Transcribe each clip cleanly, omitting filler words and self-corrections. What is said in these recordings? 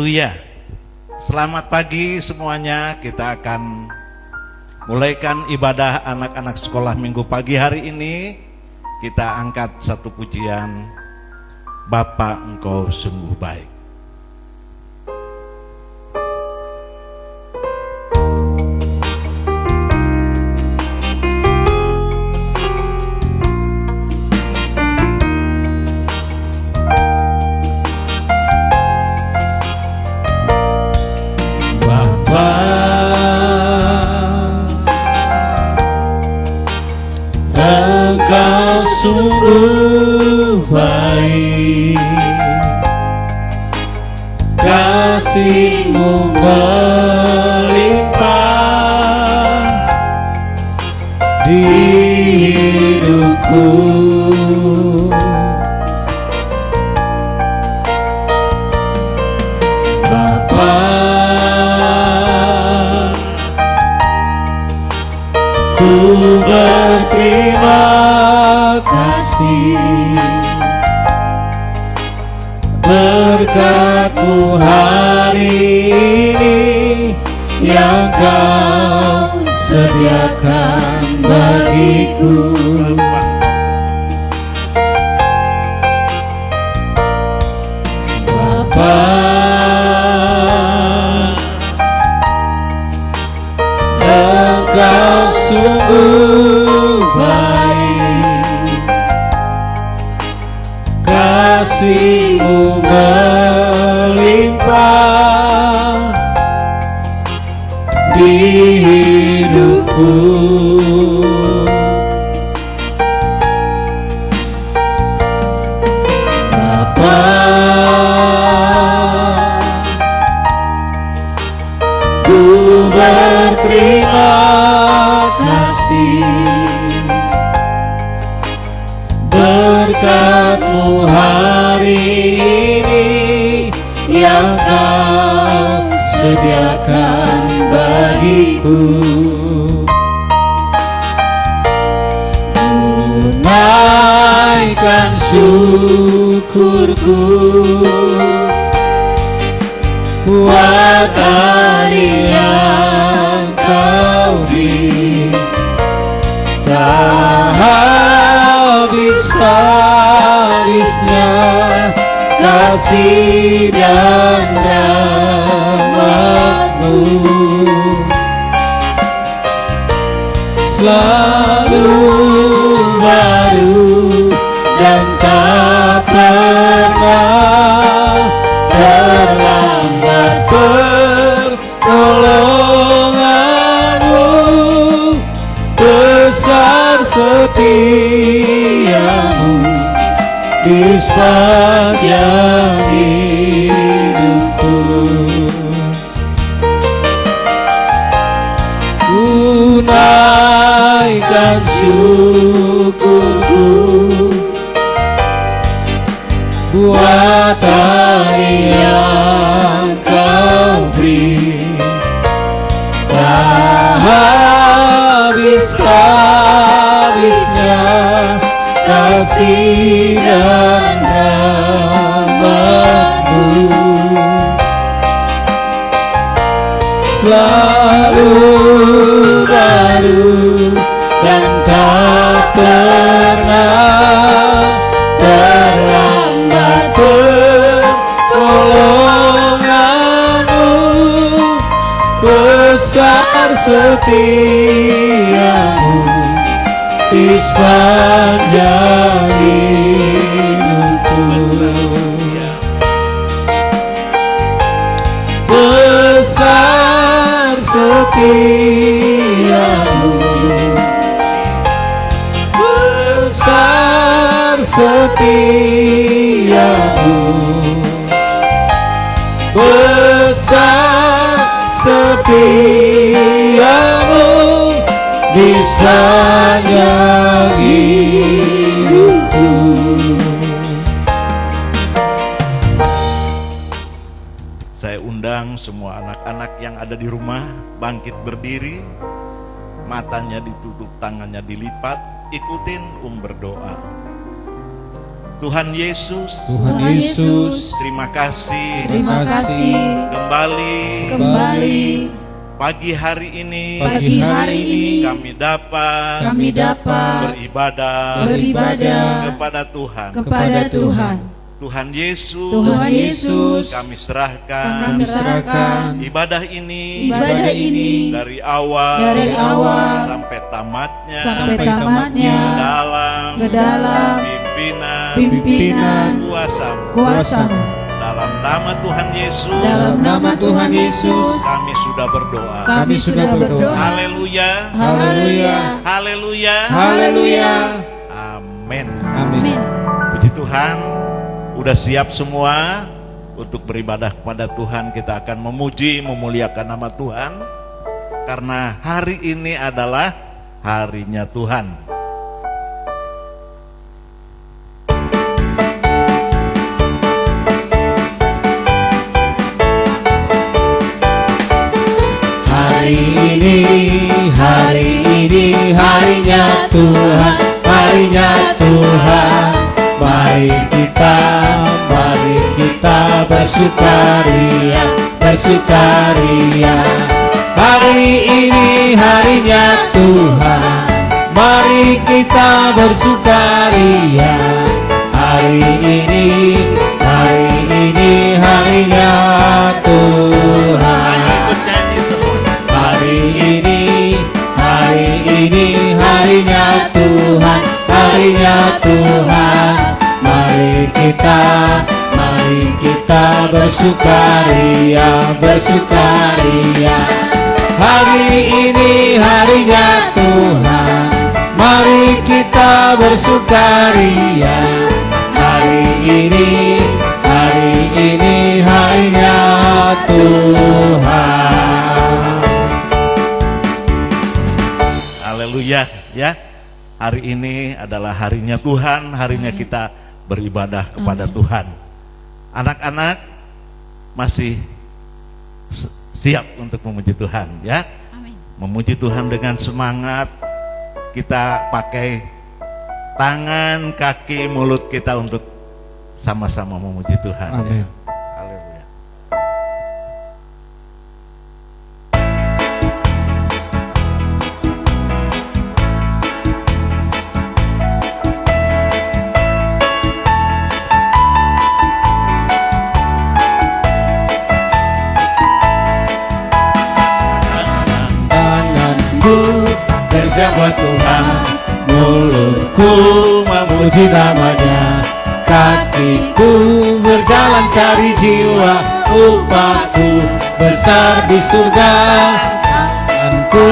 Haleluya. Selamat pagi semuanya. Kita akan mulaikan ibadah anak-anak sekolah minggu pagi hari ini. Kita angkat satu pujian, Bapa Engkau sungguh baik. Engkau sungguh baik, kasih-Mu melimpah di hidupku. Bapa, ku berterima kasih berkat-Mu hari ini yang Kau sediakan bagiku. Bapa, Engkau sungguh baik, kasih-Mu melimpah di hidupku. Bapa, ku berterima kasih berkat-Mu hari ini yang Kau sediakan bagiku. Tunaikan syukurku buat hari yang Kau beri, tak habis-habisnya kasih dan rahmat-Mu, selalu baru dan tak pernah terlambat. Pertolongan-Mu besar, setia-Mu di sepanjang hidupku. Tunaikan syukurku buat hari yang Kau beri, tak habis-habisnya kasih dan rahmat-Mu, selalu baru dan tak pernah terlambat. Pertolongan-Mu besar, setia-Mu di sepanjang hidupku. Besar setia-Mu, besar setia-Mu, besar setia-Mu di sepanjang hidupku. Saya undang semua anak-anak yang ada di rumah bangkit berdiri, matanya ditutup, tangannya dilipat, ikutin berdoa. Tuhan Yesus, Tuhan Yesus, terima kasih terima kasih kembali pagi hari ini kami dapat beribadah kepada Tuhan. Tuhan Yesus, kami serahkan ibadah ini dari awal sampai tamatnya ke dalam pimpinan kuasa-Mu. Dalam nama Tuhan Yesus, kami sudah berdoa. Haleluya. Amin. Puji Tuhan, udah siap semua untuk beribadah kepada Tuhan. Kita akan memuji, memuliakan nama Tuhan, karena hari ini adalah harinya Tuhan. Hari ini harinya Tuhan, Mari kita bersukaria. Hari ini harinya Tuhan, mari kita bersukaria. Hari ini harinya Tuhan. Hari ini harinya Tuhan, Mari kita bersukaria. Hari ini harinya Tuhan, mari kita bersukaria. Hari ini harinya Tuhan. Haleluya, ya. Hari ini adalah harinya Tuhan, harinya kita beribadah kepada Tuhan. Anak-anak masih siap untuk memuji Tuhan, ya. Memuji Tuhan dengan semangat. Kita pakai tangan, kaki, mulut kita untuk sama-sama memuji Tuhan. Amin. Ya. Haleluya. Kerja buat Tuhan, mulutku memuji namanya, kakiku berjalan cari jiwa, upahku besar di surga. Tanganku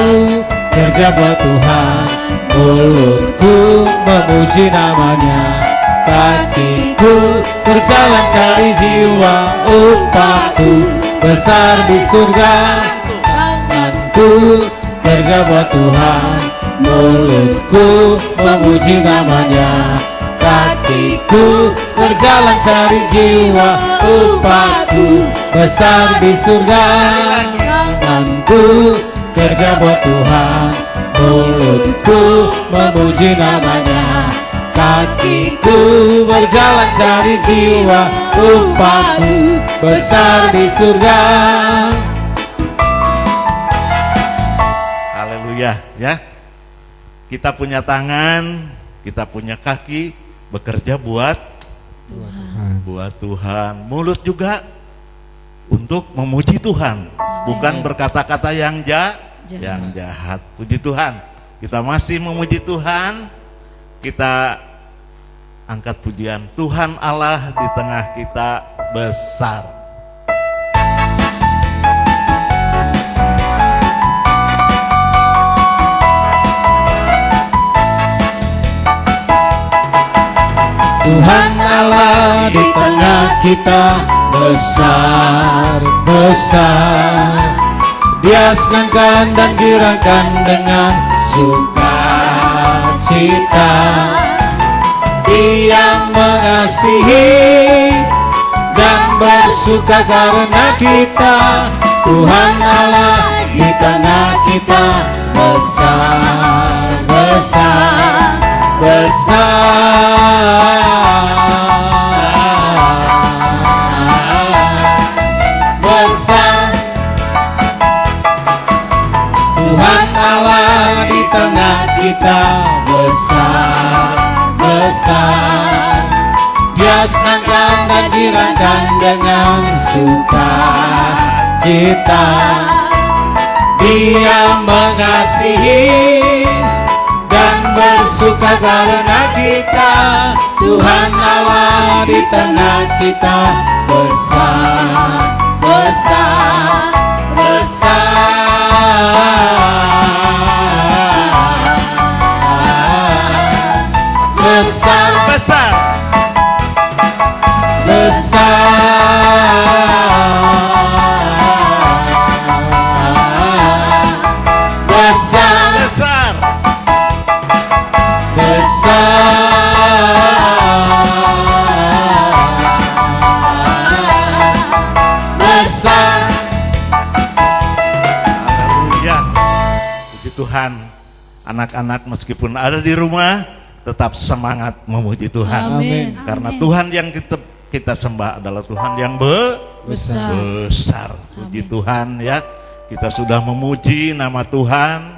kerja buat Tuhan, mulutku memuji namanya, kakiku berjalan cari jiwa, upahku besar di surga. Tanganku kerja buat Tuhan, mulutku memuji namanya, kakiku berjalan cari jiwa, upahku besar di surga. Tanganku kerja buat Tuhan, mulutku memuji namanya, kakiku berjalan cari jiwa, upahku besar di surga. Ya, kita punya tangan, kita punya kaki, bekerja buat Tuhan. Mulut juga untuk memuji Tuhan, bukan berkata-kata yang jahat. Puji Tuhan, kita masih memuji Tuhan. Kita angkat pujian, Tuhan Allah di tengah kita besar. Tuhan Allah di tengah kita besar. Dia senangkan dan gerakan dengan sukacita. Dia mengasihi dan bersuka karena kita. Tuhan Allah di tengah kita besar. Tuhan Allah di tengah kita besar, besar. Dia senangkan dan girakan dengan sukacita. Dia mengasihi dan bersuka karena kita. Tuhan Allah di tengah kita besar, besar, besar, besar, besar, besar, besar, besar. haleluya. Puji Tuhan, anak-anak meskipun ada di rumah tetap semangat memuji Tuhan. Amin. Karena Tuhan yang kita sembah adalah Tuhan yang Besar. besar. Puji Tuhan ya. Kita sudah memuji nama Tuhan.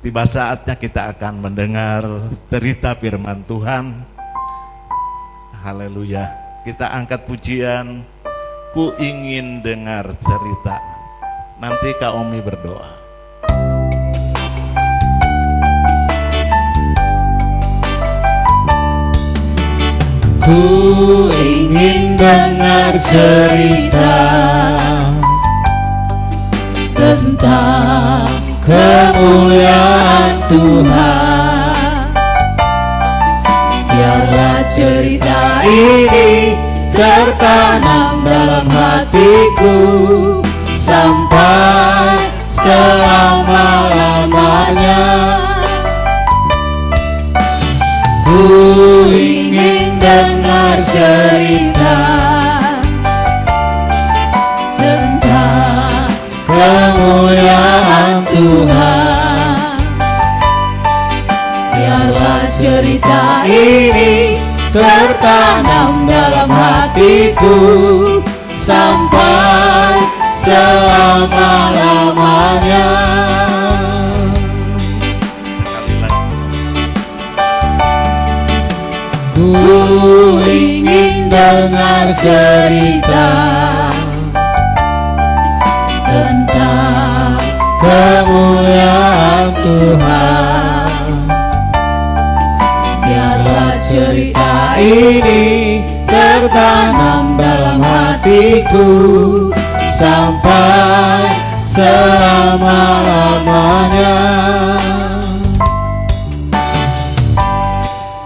Tiba saatnya kita akan mendengar cerita firman Tuhan. Haleluya. Kita angkat pujian, ku ingin dengar cerita. Nanti Kak Omi berdoa. Ku ingin dengar cerita tentang kemuliaan Tuhan. Biarlah cerita ini tertanam dalam hatiku sampai selama-lamanya. Ku ingin dengar cerita tentang kemuliaan Tuhan. Biarlah cerita ini tertanam dalam hatiku sampai selama-lamanya. Sekali lagi. Ku ingin dengar cerita tentang kemuliaan Tuhan. Biarlah cerita ini tertanam dalam hatiku sampai selama-lamanya.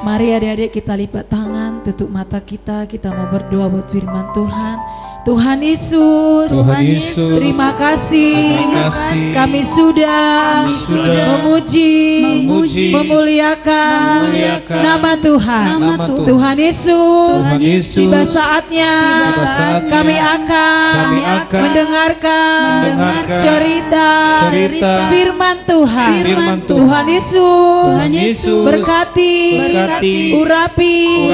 Mari adik-adik kita lipat tangan, tutup mata kita mau berdoa buat firman Tuhan. Tuhan Yesus, terima kasih, kami sudah memuji, memuliakan nama Tuhan. Tuhan Yesus, tiba saatnya kami akan mendengarkan cerita firman Tuhan. Tuhan Yesus, berkati, urapi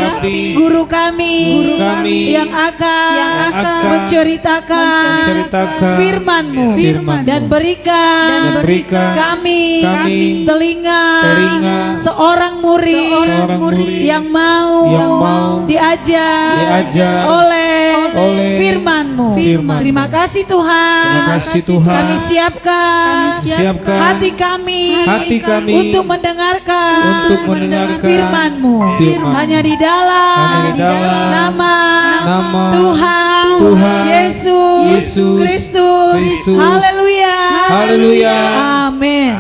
guru kami yang akan menceritakan firman-Mu dan berikan kami telinga seorang murid yang mau diajar oleh firman-Mu. Terima kasih Tuhan. Kami siapkan hati kami untuk mendengarkan firman-Mu. Hanya di dalam nama Tuhan Yesus Kristus. Haleluya. Amin.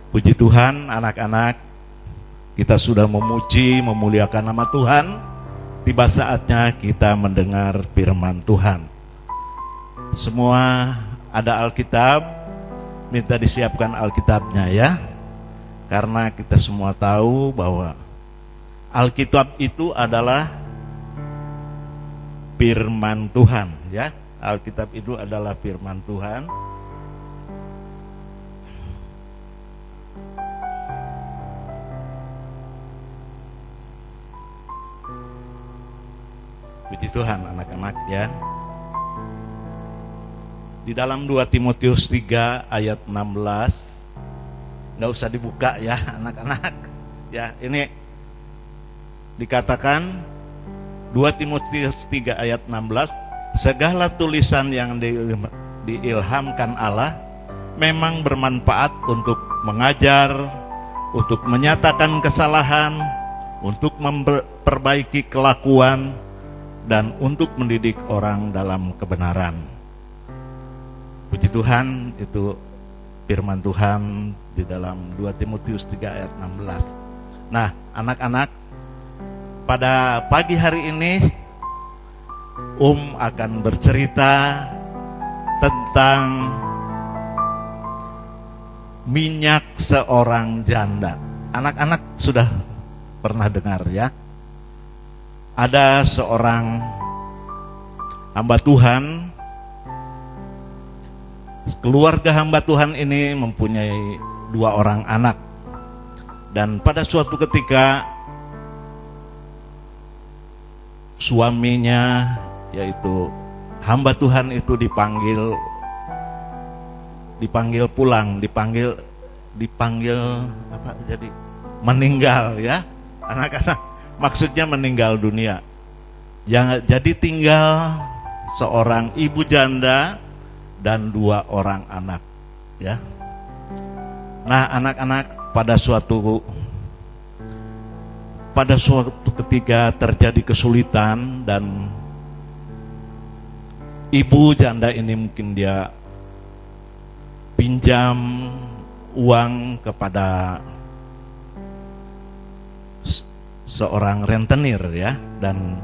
Puji Tuhan, anak-anak, kita sudah memuji, memuliakan nama Tuhan. Tiba saatnya kita mendengar firman Tuhan. Semua ada Alkitab, minta disiapkan Alkitabnya ya. Karena kita semua tahu bahwa Alkitab itu adalah firman Tuhan ya. Alkitab itu adalah firman Tuhan. Puji Tuhan anak-anak ya. Di dalam 2 Timotius 3 ayat 16, nggak usah dibuka ya anak-anak. Ya, ini dikatakan 2 Timotius 3 ayat 16, segala tulisan yang diilhamkan Allah memang bermanfaat untuk mengajar, untuk menyatakan kesalahan, untuk memperbaiki kelakuan, dan untuk mendidik orang dalam kebenaran. Puji Tuhan, itu firman Tuhan di dalam 2 Timotius 3 ayat 16. Nah, anak-anak, pada pagi hari ini akan bercerita tentang minyak seorang janda. Anak-anak sudah pernah dengar ya? Ada seorang hamba Tuhan, keluarga hamba Tuhan ini mempunyai 2 orang anak. Dan pada suatu ketika suaminya, yaitu hamba Tuhan itu dipanggil pulang, dipanggil apa, jadi meninggal ya anak-anak. Maksudnya meninggal dunia. Jadi tinggal seorang ibu janda dan 2 orang anak ya. Nah, anak-anak, pada suatu ketika terjadi kesulitan dan ibu janda ini mungkin dia pinjam uang kepada seorang rentenir ya, dan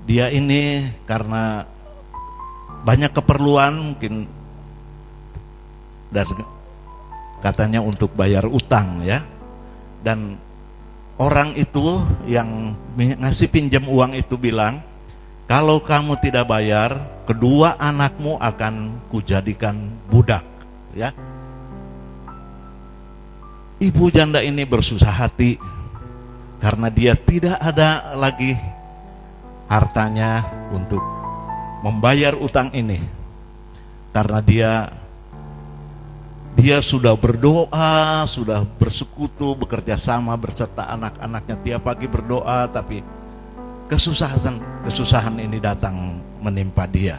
dia ini karena banyak keperluan mungkin, dan katanya untuk bayar utang ya, dan orang itu yang ngasih pinjam uang itu bilang, kalau kamu tidak bayar, kedua anakmu akan kujadikan budak ya. Ibu janda ini bersusah hati karena dia tidak ada lagi hartanya untuk membayar utang ini. Karena dia sudah berdoa, sudah bersekutu, bekerja sama berserta anak-anaknya tiap pagi berdoa, tapi kesusahan ini datang menimpa dia.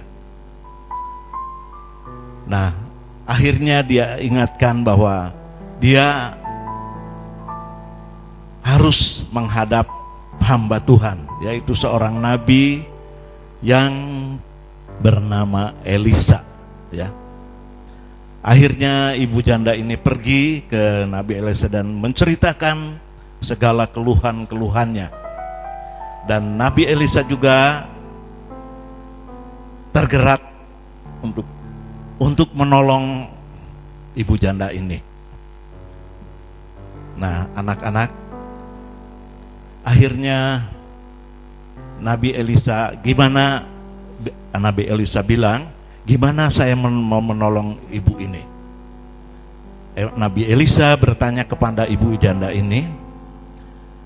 Nah, akhirnya dia ingatkan bahwa dia harus menghadap hamba Tuhan, yaitu seorang nabi yang bernama Elisa ya. Akhirnya ibu janda ini pergi ke Nabi Elisa dan menceritakan segala keluhan-keluhannya. Dan Nabi Elisa juga tergerak untuk menolong ibu janda ini. Nah, anak-anak, akhirnya Nabi Elisa bilang, gimana saya mau menolong ibu ini? Nabi Elisa bertanya kepada ibu janda ini,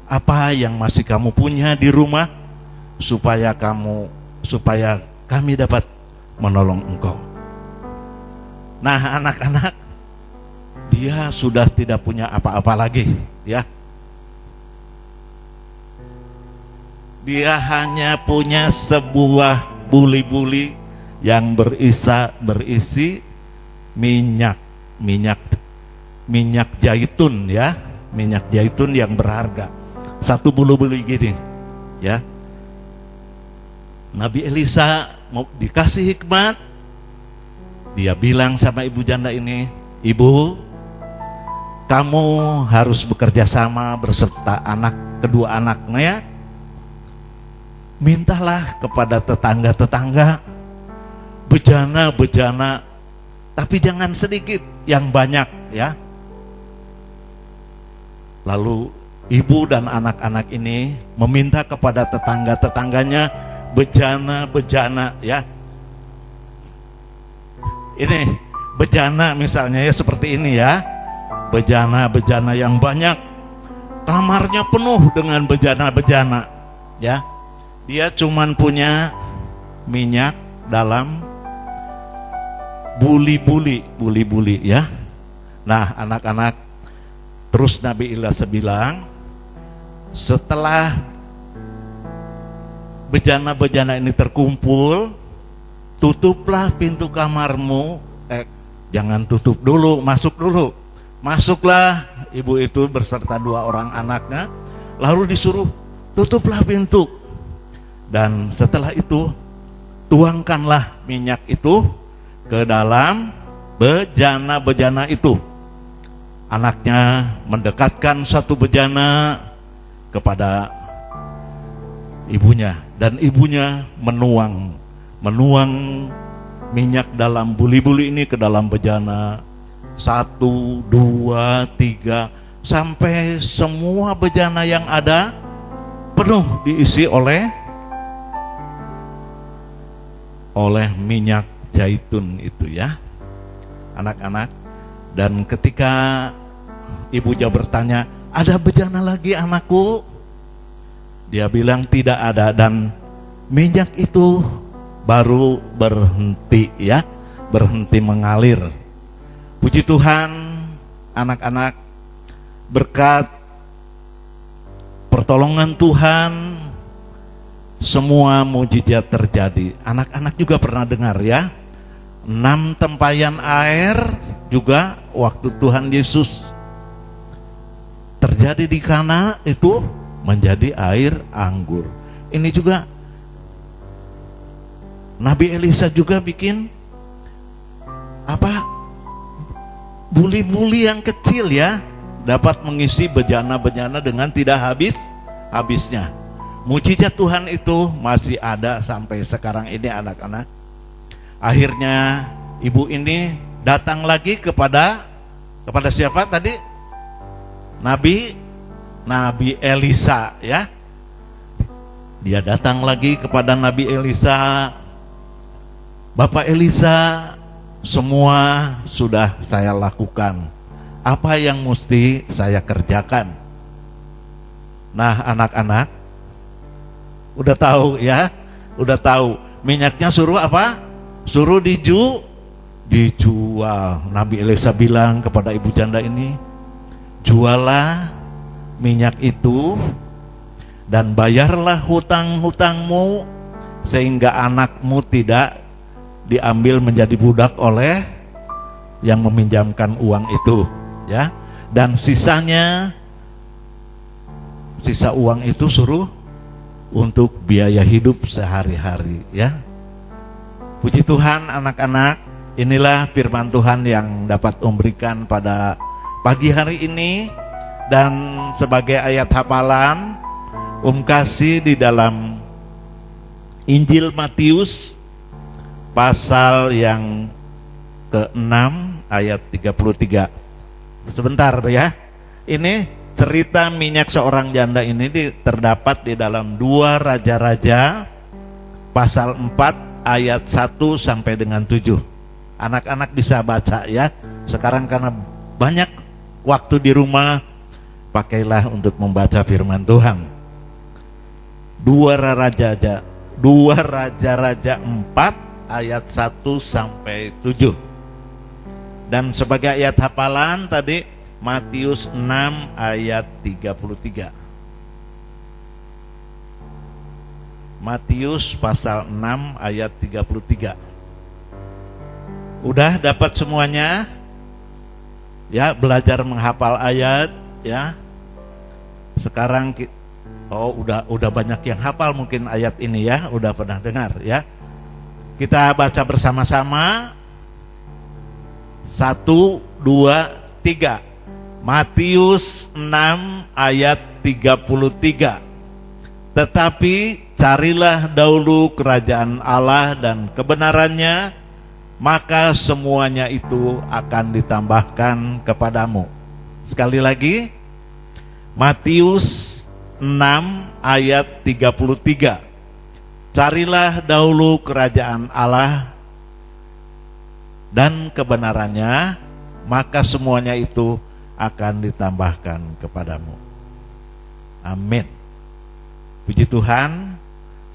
apa yang masih kamu punya di rumah supaya kami dapat menolong engkau? Nah, anak-anak, dia sudah tidak punya apa-apa lagi ya. Dia hanya punya sebuah buli-buli yang berisi minyak zaitun ya, minyak zaitun yang berharga. Satu buli-buli gini ya. Nabi Elisa mau dikasih hikmat, dia bilang sama ibu janda ini, ibu, kamu harus bekerja sama berserta kedua anaknya. Mintalah kepada tetangga-tetangga bejana, tapi jangan sedikit, yang banyak ya. Lalu ibu dan anak-anak ini meminta kepada tetangga-tetangganya bejana ya. Ini bejana misalnya ya, seperti ini ya. Bejana yang banyak, kamarnya penuh dengan bejana ya. Dia cuman punya minyak dalam buli-buli ya. Nah, anak-anak, terus Nabi Ilyas bilang, setelah bejana-bejana ini terkumpul, tutuplah pintu kamarmu. Jangan tutup dulu, masuk dulu. Masuklah ibu itu berserta 2 orang anaknya, lalu disuruh tutuplah pintu. Dan setelah itu tuangkanlah minyak itu ke dalam bejana-bejana itu. Anaknya mendekatkan satu bejana kepada ibunya, dan ibunya menuang minyak dalam buli-buli ini ke dalam bejana. 1, 2, 3 sampai semua bejana yang ada penuh diisi oleh minyak zaitun itu ya, anak-anak. Dan ketika ibunya bertanya, ada bejana lagi anakku? Dia bilang tidak ada, dan minyak itu baru berhenti ya, berhenti mengalir. Puji Tuhan, anak-anak, berkat pertolongan Tuhan semua mujizat terjadi. Anak-anak juga pernah dengar ya, 6 tempayan air juga waktu Tuhan Yesus terjadi di Kana itu menjadi air anggur. Ini juga Nabi Elisa juga bikin buli-buli yang kecil ya, dapat mengisi bejana-bejana dengan tidak habisnya. Mujizat Tuhan itu masih ada sampai sekarang ini anak-anak. Akhirnya ibu ini datang lagi kepada siapa tadi? Nabi Elisa ya. Dia datang lagi kepada Nabi Elisa. Bapak Elisa, semua sudah saya lakukan. Apa yang mesti saya kerjakan? Nah, anak-anak, udah tahu ya? Udah tahu. Minyaknya suruh apa? Suruh dijual. Nabi Elisa bilang kepada ibu janda ini, jualah minyak itu dan bayarlah hutang-hutangmu, sehingga anakmu tidak diambil menjadi budak oleh yang meminjamkan uang itu ya. Dan sisa uang itu suruh untuk biaya hidup sehari-hari ya. Puji Tuhan anak-anak, inilah firman Tuhan yang dapat memberikan pada pagi hari ini. Dan sebagai ayat hafalan, kasih di dalam Injil Matius pasal yang ke-6 ayat 33. Sebentar ya. Ini cerita minyak seorang janda ini terdapat di dalam 2 Raja-Raja pasal 4 ayat 1 sampai dengan 7. Anak-anak bisa baca ya. Sekarang karena banyak waktu di rumah, pakailah untuk membaca firman Tuhan. 2 Raja-Raja 4 ayat 1 sampai 7. Dan sebagai ayat hafalan tadi Matius 6 ayat 33. Matius pasal 6 ayat 33. Udah dapat semuanya? Ya, belajar menghafal ayat ya. Sekarang udah banyak yang hafal mungkin ayat ini ya, udah pernah dengar ya. Kita baca bersama-sama. 1, 2, 3. Matius 6 ayat 33. Tetapi carilah dahulu kerajaan Allah dan kebenarannya, maka semuanya itu akan ditambahkan kepadamu. Sekali lagi, Matius 6 ayat 33. Carilah dahulu kerajaan Allah dan kebenarannya, maka semuanya itu akan ditambahkan kepadamu. Amin. Puji Tuhan.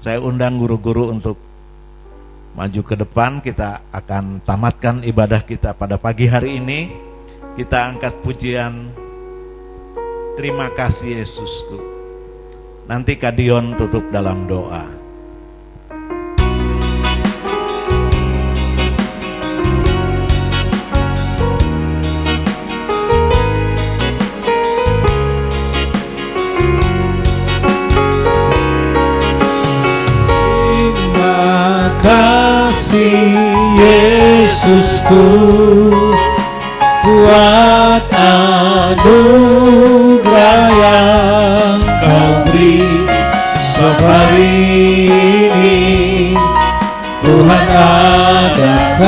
Saya undang guru-guru untuk maju ke depan. Kita akan tamatkan ibadah kita pada pagi hari ini. Kita angkat pujian Terima Kasih Yesusku. Nanti Kadion tutup dalam doa. Kasih Yesusku, buat anugerah yang Kau beri sebab hari ini. Tuhan adakan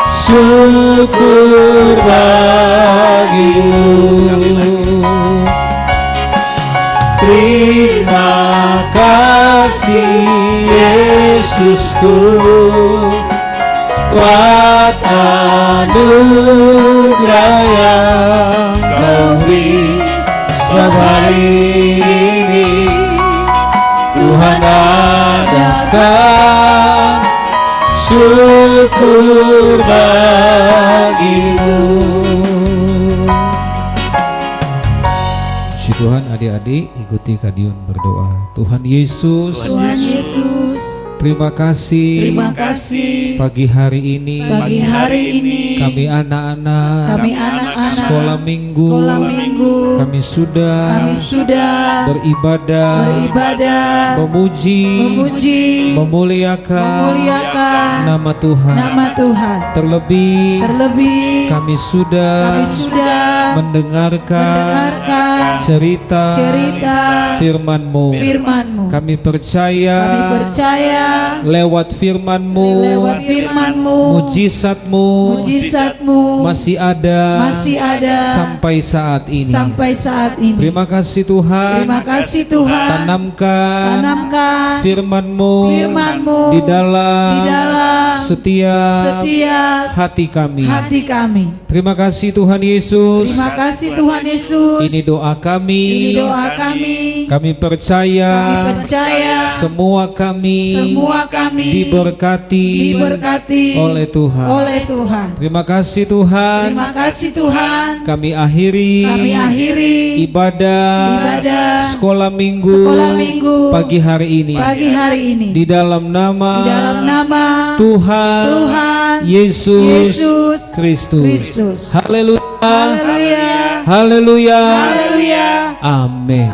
syukur bagimu. Terima kasih Yesusku, buat anugerah yang Kau beri sebab hari ini. Tuhan adakan syukur bagimu. Tuhan, adik-adik ikuti Kadion berdoa. Tuhan Yesus, terima kasih pagi hari ini kami anak-anak sekolah minggu kami sudah beribadah memuji memuliakan nama Tuhan. Terlebih kami sudah mendengarkan cerita firman-Mu. Kami percaya lewat firman-Mu mujizat-Mu masih ada sampai saat ini. Terima kasih Tuhan. Tanamkan firman-Mu di dalam setiap hati kami. Terima kasih Tuhan Yesus. Ini doa kami. Kami percaya semua kami diberkati oleh Tuhan. Terima kasih Tuhan. Kami akhiri ibadah sekolah minggu pagi hari ini di dalam nama Tuhan Yesus Kristus. Haleluya. Amin.